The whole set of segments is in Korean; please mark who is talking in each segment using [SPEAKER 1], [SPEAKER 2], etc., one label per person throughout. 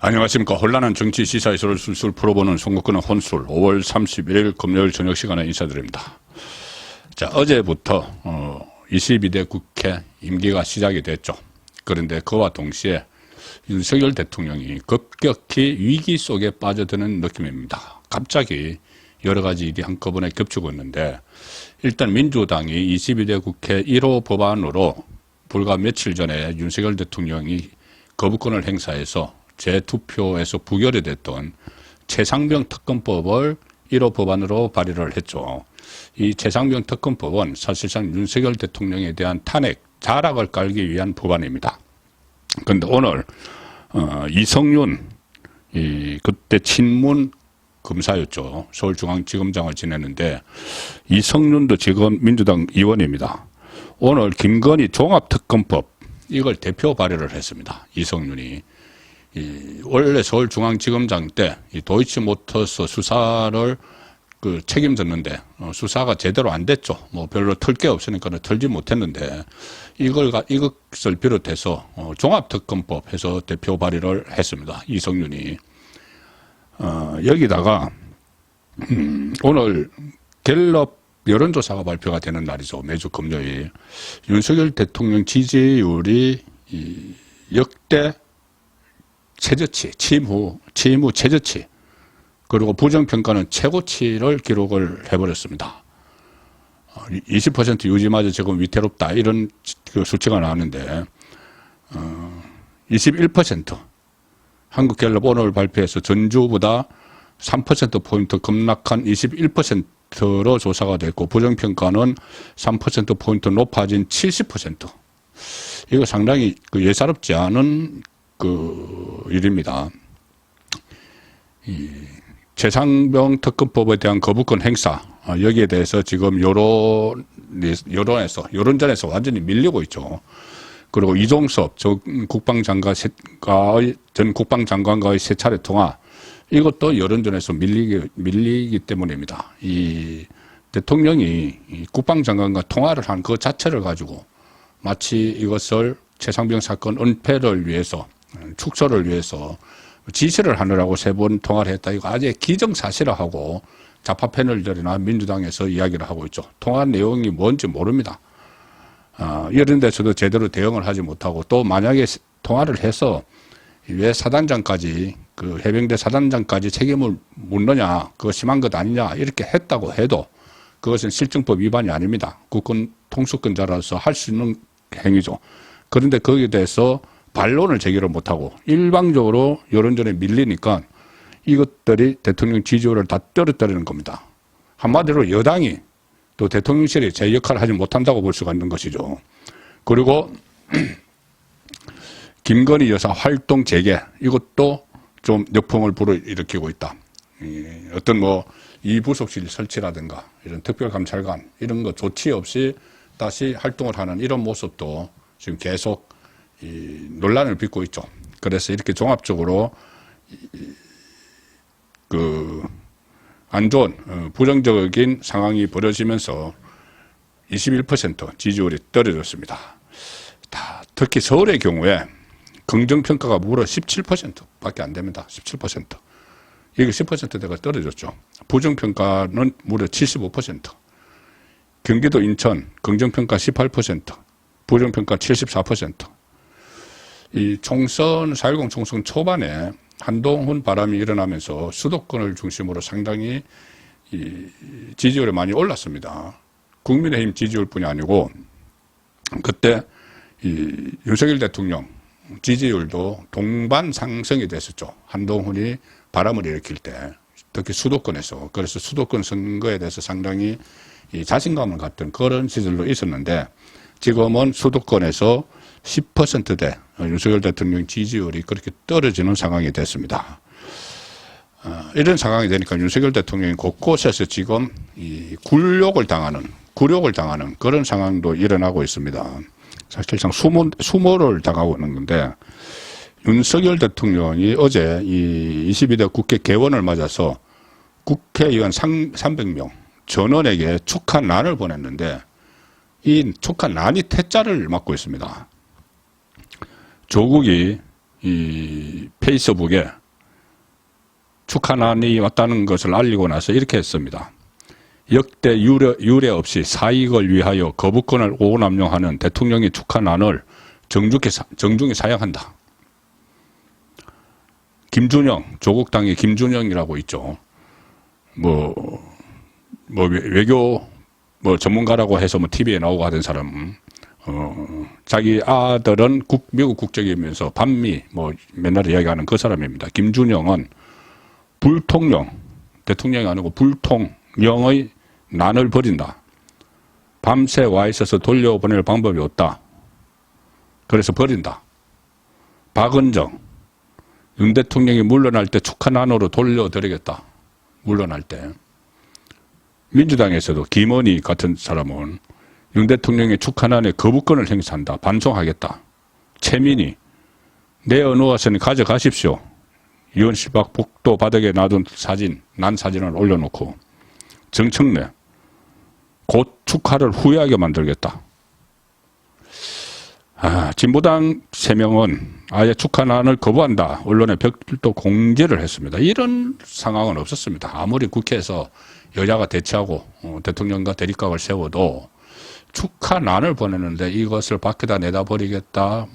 [SPEAKER 1] 안녕하십니까. 혼란한 정치 시사의 소를 술술 풀어보는 송국근의 혼술 5월 31일 금요일 저녁 시간에 인사드립니다. 자, 어제부터 22대 국회 임기가 시작이 됐죠. 그런데 그와 동시에 윤석열 대통령이 급격히 위기 속에 빠져드는 느낌입니다. 갑자기 여러 가지 일이 한꺼번에 겹치고 있는데, 일단 민주당이 22대 국회 1호 법안으로 불과 며칠 전에 윤석열 대통령이 거부권을 행사해서 재투표에서 부결이 됐던 최상병 특검법을 1호 법안으로 발의를 했죠. 이 최상병 특검법은 사실상 윤석열 대통령에 대한 탄핵, 자락을 깔기 위한 법안입니다. 그런데 오늘 이성윤, 그때 친문 검사였죠. 서울중앙지검장을 지냈는데 이성윤도 지금 민주당 의원입니다. 오늘 김건희 종합특검법, 이걸 대표 발의를 했습니다. 이성윤이. 원래 서울중앙지검장 때 이 도이치모터스 수사를 책임졌는데 수사가 제대로 안 됐죠. 뭐 별로 털 게 없으니까 털지 못했는데 이것을 비롯해서 종합특검법 해서 대표 발의를 했습니다. 이성윤이. 여기다가 오늘 갤럽 여론조사가 발표가 되는 날이죠. 매주 금요일. 윤석열 대통령 지지율이 역대 최저치, 취임 후 최저치, 그리고 부정평가는 최고치를 기록을 해버렸습니다. 20% 유지마저 지금 위태롭다, 이런 수치가 나왔는데 21%, 한국갤럽 오늘 발표해서 전주보다 3%포인트 급락한 21%로 조사가 됐고, 부정평가는 3%포인트 높아진 70%. 이거 상당히 예사롭지 않은 일입니다. 이 최상병 특검법에 대한 거부권 행사, 여기에 대해서 지금 여론전에서 완전히 밀리고 있죠. 그리고 이종섭 전 국방장관과의 세 차례 통화, 이것도 여론전에서 밀리기 때문입니다. 이 대통령이 국방장관과 통화를 한 그 자체를 가지고 마치 이것을 최상병 사건 은폐를 위해서, 축소를 위해서 지시를 하느라고 3번 통화를 했다, 이거 아주 기정사실화하고 좌파 패널들이나 민주당에서 이야기를 하고 있죠. 통화 내용이 뭔지 모릅니다. 이런 데서도 제대로 대응을 하지 못하고, 또 만약에 통화를 해서 왜 사단장까지, 해병대 사단장까지 책임을 묻느냐, 그거 심한 것 아니냐, 이렇게 했다고 해도 그것은 실정법 위반이 아닙니다. 국군 통수권자라서 할 수 있는 행위죠. 그런데 거기에 대해서 반론을 제기를 못하고 일방적으로 여론전에 밀리니까 이것들이 대통령 지지율을 다 떨어뜨리는 겁니다. 한마디로 여당이 또 대통령실이 제 역할을 하지 못한다고 볼 수가 있는 것이죠. 그리고 김건희 여사 활동 재개, 이것도 좀 역풍을 불어일으키고 있다. 어떤 이 부속실 설치라든가 이런 특별감찰관, 이런 거 조치 없이 다시 활동을 하는 이런 모습도 지금 계속 논란을 빚고 있죠. 그래서 이렇게 종합적으로 안 좋은 부정적인 상황이 벌어지면서 21% 지지율이 떨어졌습니다. 특히 서울의 경우에 긍정평가가 무려 17%밖에 안 됩니다. 17%. 이게 10%대가 떨어졌죠. 부정평가는 무려 75%. 경기도 인천 긍정평가 18%, 부정평가 74%. 이 총선, 4.10 총선 초반에 한동훈 바람이 일어나면서 수도권을 중심으로 상당히 지지율이 많이 올랐습니다. 국민의힘 지지율뿐이 아니고 그때 윤석열 대통령 지지율도 동반 상승이 됐었죠. 한동훈이 바람을 일으킬 때, 특히 수도권에서. 그래서 수도권 선거에 대해서 상당히 자신감을 갖던 그런 시절도 있었는데, 지금은 수도권에서 10%대 윤석열 대통령 지지율이 그렇게 떨어지는 상황이 됐습니다. 이런 상황이 되니까 윤석열 대통령이 곳곳에서 지금 굴욕을 당하는 그런 상황도 일어나고 있습니다. 사실상 수모를 당하고 있는 건데, 윤석열 대통령이 어제 22대 국회 개원을 맞아서 국회의원 300명 전원에게 축하란을 보냈는데, 이 축하란이 퇴짜를 맞고 있습니다. 조국이 이 페이스북에 축하난이 왔다는 것을 알리고 나서 이렇게 했습니다. 역대 유례 없이 사익을 위하여 거부권을 오남용하는 대통령의 축하난을 정중히 사양한다. 김준영, 조국당의 김준영이라고 있죠. 외교 전문가라고 해서 TV에 나오고 하던 사람, 자기 아들은 미국 국적이면서 반미 맨날 이야기하는 그 사람입니다. 김준영은 대통령이 아니고 불통령의 난을 버린다. 밤새 와 있어서 돌려보낼 방법이 없다. 그래서 버린다. 박은정, 윤 대통령이 물러날 때 축하난으로 돌려드리겠다. 물러날 때. 민주당에서도 김원희 같은 사람은 윤 대통령의 축하난에 거부권을 행사한다. 반송하겠다. 최민희, 내 언어와서는 가져가십시오. 이원실박 복도 바닥에 놔둔 난 사진을 올려놓고. 정청래, 곧 축하를 후회하게 만들겠다. 진보당 3명은 아예 축하난을 거부한다. 언론에 별도 공지를 했습니다. 이런 상황은 없었습니다. 아무리 국회에서 여야가 대치하고 대통령과 대립각을 세워도 축하난을 보내는데 이것을 밖에다 내다 버리겠다.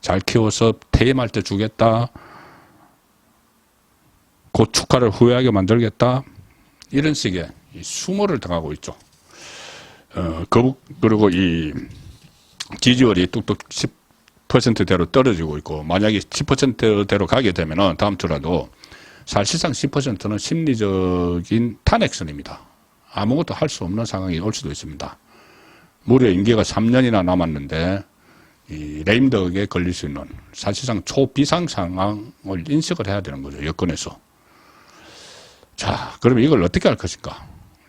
[SPEAKER 1] 잘 키워서 퇴임할 때 주겠다. 곧 축하를 후회하게 만들겠다. 이런 식의 수모를 당하고 있죠. 그리고 이 지지율이 뚝뚝 10%대로 떨어지고 있고, 만약에 10%대로 가게 되면은 다음 주라도 사실상 10%는 심리적인 탄핵선입니다. 아무것도 할 수 없는 상황이 올 수도 있습니다. 무려 임기가 3년이나 남았는데 이 레임덕에 걸릴 수 있는 사실상 초비상 상황을 인식을 해야 되는 거죠. 여권에서. 자, 그러면 이걸 어떻게 할 것인가?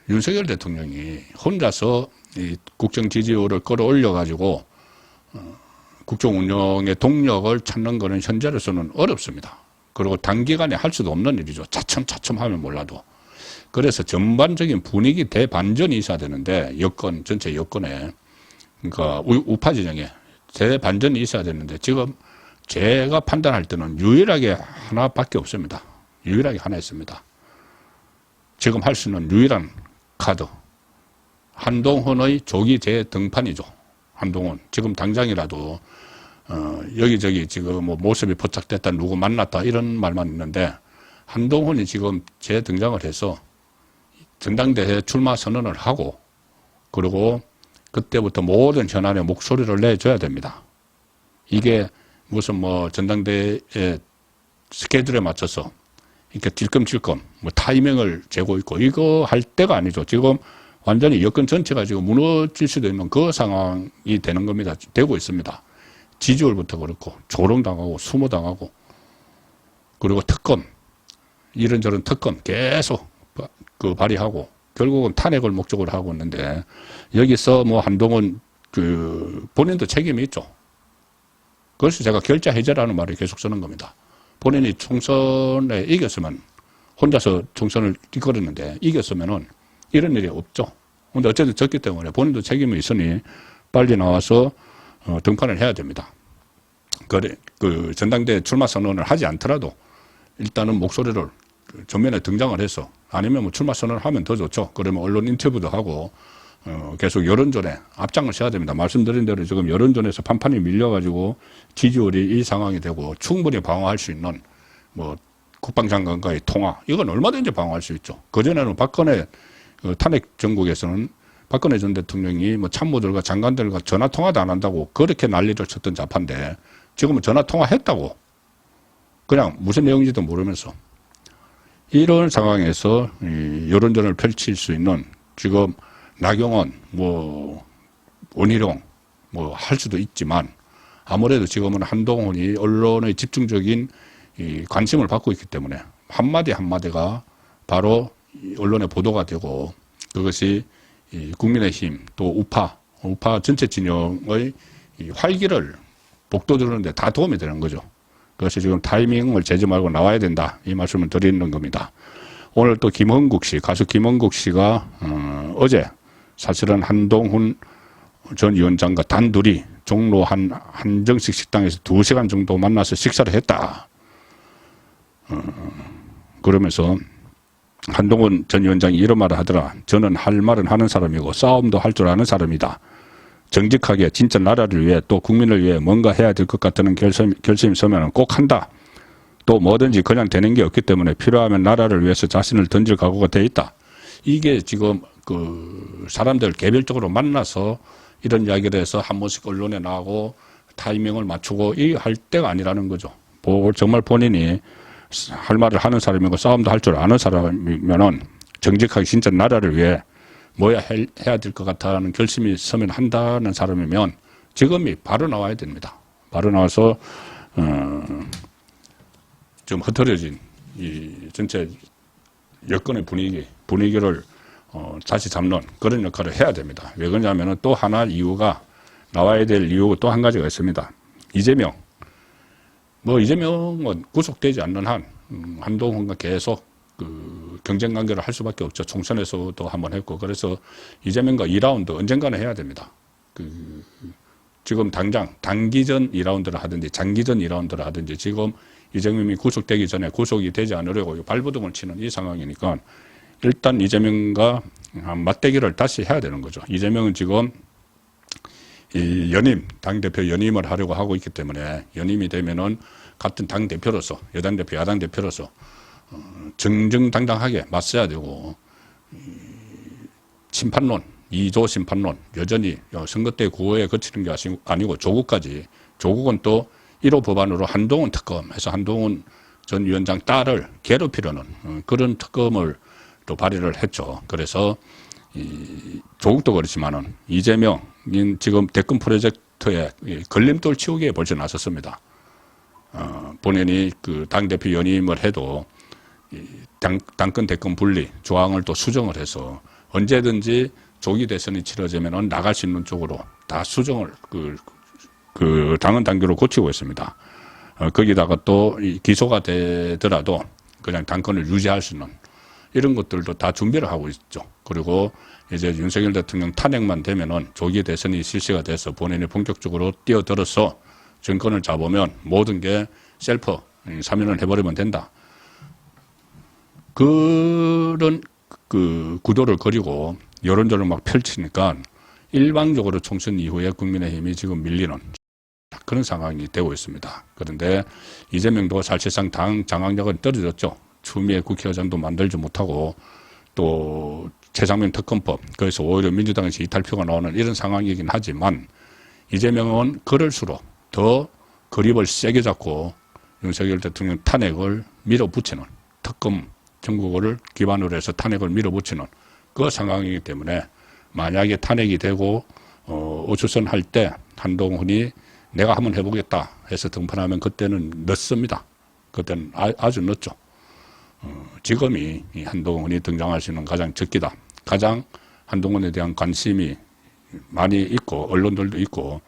[SPEAKER 1] 윤석열 대통령이 혼자서 이 국정 지지율을 끌어올려가지고 국정 운영의 동력을 찾는 것은 현재로서는 어렵습니다. 그리고 단기간에 할 수도 없는 일이죠. 차츰차츰 하면 몰라도. 그래서 전반적인 분위기 대반전이 있어야 되는데, 전체 여권에, 그러니까 우파 진영에 대반전이 있어야 되는데, 지금 제가 판단할 때는 유일하게 하나밖에 없습니다. 유일하게 하나 있습니다. 지금 할 수 있는 유일한 카드. 한동훈의 조기 재등판이죠. 한동훈. 지금 당장이라도, 여기저기 지금 모습이 포착됐다, 누구 만났다, 이런 말만 있는데, 한동훈이 지금 재등장을 해서 전당대회 출마 선언을 하고, 그리고 그때부터 모든 현안에 목소리를 내줘야 됩니다. 이게 무슨 전당대회 스케줄에 맞춰서 이렇게 찔끔찔끔 타이밍을 재고 있고, 이거 할 때가 아니죠. 지금 완전히 여권 전체가 지금 무너질 수도 있는 그 상황이 되는 겁니다. 되고 있습니다. 지지율부터 그렇고, 조롱당하고, 수모당하고, 그리고 특검, 이런저런 특검 계속 발의하고, 결국은 탄핵을 목적으로 하고 있는데, 여기서 한동훈, 본인도 책임이 있죠. 그래서 제가 결자 해제라는 말을 계속 쓰는 겁니다. 본인이 총선에 이겼으면, 혼자서 총선을 이끌었는데, 이겼으면은, 이런 일이 없죠. 근데 어쨌든 졌기 때문에 본인도 책임이 있으니 빨리 나와서 등판을 해야 됩니다. 전당대회 출마 선언을 하지 않더라도 일단은 목소리를 전면에 등장을 해서, 아니면 출마 선언을 하면 더 좋죠. 그러면 언론 인터뷰도 하고 계속 여론전에 앞장을 서야 됩니다. 말씀드린 대로 지금 여론전에서 판판이 밀려가지고 지지율이 이 상황이 되고, 충분히 방어할 수 있는 국방장관과의 통화, 이건 얼마든지 방어할 수 있죠. 그전에는 박근혜 탄핵 전국에서는 박근혜 전 대통령이 참모들과 장관들과 전화 통화도 안 한다고 그렇게 난리를 쳤던 자판데, 지금은 전화 통화했다고 그냥 무슨 내용인지도 모르면서, 이런 상황에서 여론전을 펼칠 수 있는, 지금 나경원, 원희룡 할 수도 있지만, 아무래도 지금은 한동훈이 언론의 집중적인 관심을 받고 있기 때문에 한마디 한마디가 바로 언론에 보도가 되고, 그것이 국민의힘 또 우파 전체 진영의 활기를 복돋우는데 다 도움이 되는 거죠. 그래서 지금 타이밍을 재지 말고 나와야 된다, 이 말씀을 드리는 겁니다. 오늘 또 가수 김헌국 씨가 어제 사실은 한동훈 전 위원장과 단둘이 종로 한정식 식당에서 2시간 정도 만나서 식사를 했다. 그러면서 한동훈 전 위원장이 이런 말을 하더라. 저는 할 말은 하는 사람이고 싸움도 할 줄 아는 사람이다. 정직하게 진짜 나라를 위해 또 국민을 위해 뭔가 해야 될 것 같다는 결심이 서면 꼭 한다. 또 뭐든지 그냥 되는 게 없기 때문에 필요하면 나라를 위해서 자신을 던질 각오가 돼 있다. 이게 지금 그 사람들 개별적으로 만나서 이런 이야기를 해서 한 번씩 언론에 나가고 타이밍을 맞추고 이 할 때가 아니라는 거죠. 정말 본인이 할 말을 하는 사람이고 싸움도 할 줄 아는 사람이면은 정직하게 진짜 나라를 위해 뭐야 해야 될 것 같다는 결심이 서면 한다는 사람이면 지금이 바로 나와야 됩니다. 바로 나와서 좀 흐트러진 이 전체 여건의 분위기를 다시 잡는 그런 역할을 해야 됩니다. 왜 그러냐면은 또 하나 이유가 나와야 될 이유가 또 한 가지가 있습니다. 이재명은 구속되지 않는 한 한동훈과 계속 그 경쟁 관계를 할 수밖에 없죠. 총선에서도 한번 했고 그래서 이재명과 2라운드 언젠가는 해야 됩니다. 지금 당장 단기전 2라운드를 하든지 장기전 2라운드를 하든지 지금 이재명이 구속되기 전에 구속이 되지 않으려고 발버둥을 치는 이 상황이니까 일단 이재명과 맞대결을 다시 해야 되는 거죠. 이재명은 지금 이 당대표 연임을 하려고 하고 있기 때문에 연임이 되면은 같은 당대표로서, 여당 대표, 야당 대표로서 정정당당하게 맞서야 되고, 심판론, 2조 심판론, 여전히 선거 때 구호에 거치는 게 아니고 조국은 또 1호 법안으로 한동훈 특검해서 한동훈 전 위원장 딸을 괴롭히려는 그런 특검을 또 발의를 했죠. 그래서 조국도 그렇지만은 이재명은 지금 대권 프로젝트에 걸림돌 치우기에 벌써 나섰습니다. 본인이 그 당대표 연임을 해도 당권 대권 분리 조항을 또 수정을 해서 언제든지 조기 대선이 치러지면은 나갈 수 있는 쪽으로 다 수정을 그 당헌 당규로 고치고 있습니다. 거기다가 또 기소가 되더라도 그냥 당권을 유지할 수 있는 이런 것들도 다 준비를 하고 있죠. 그리고 이제 윤석열 대통령 탄핵만 되면은 조기 대선이 실시가 돼서 본인이 본격적으로 뛰어들어서 정권을 잡으면 모든 게 셀프 사면을 해버리면 된다. 그런 그 구도를 그리고 여론전을 막 펼치니까 일방적으로 총선 이후에 국민의힘이 지금 밀리는 그런 상황이 되고 있습니다. 그런데 이재명도 사실상 당 장악력은 떨어졌죠. 추미애 국회의장도 만들지 못하고 또 최상면 특검법, 그래서 오히려 민주당에서 이탈표가 나오는 이런 상황이긴 하지만 이재명은 그럴수록 더 그립을 세게 잡고 윤석열 대통령 탄핵을 밀어붙이는 특검 정국을 기반으로 해서 탄핵을 밀어붙이는 그 상황이기 때문에 만약에 탄핵이 되고 우추선 할 때 한동훈이 내가 한번 해보겠다 해서 등판하면 그때는 늦습니다. 그때는 아주 늦죠. 지금이 한동훈이 등장할 수 있는 가장 적기다. 가장 한동훈에 대한 관심이 많이 있고 언론들도 있고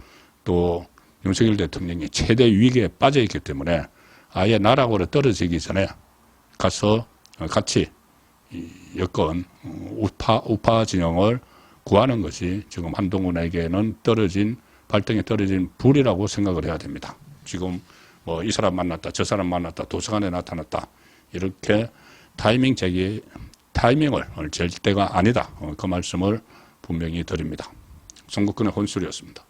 [SPEAKER 1] 또 윤석열 대통령이 최대 위기에 빠져 있기 때문에 아예 나락으로 떨어지기 전에 가서 같이 여권 우파 진영을 구하는 것이 지금 한동훈에게는 발등에 떨어진 불이라고 생각을 해야 됩니다. 지금 뭐 이 사람 만났다, 저 사람 만났다, 도서관에 나타났다 이렇게 타이밍을 잴 때가 아니다. 그 말씀을 분명히 드립니다. 송국근의 혼술이었습니다.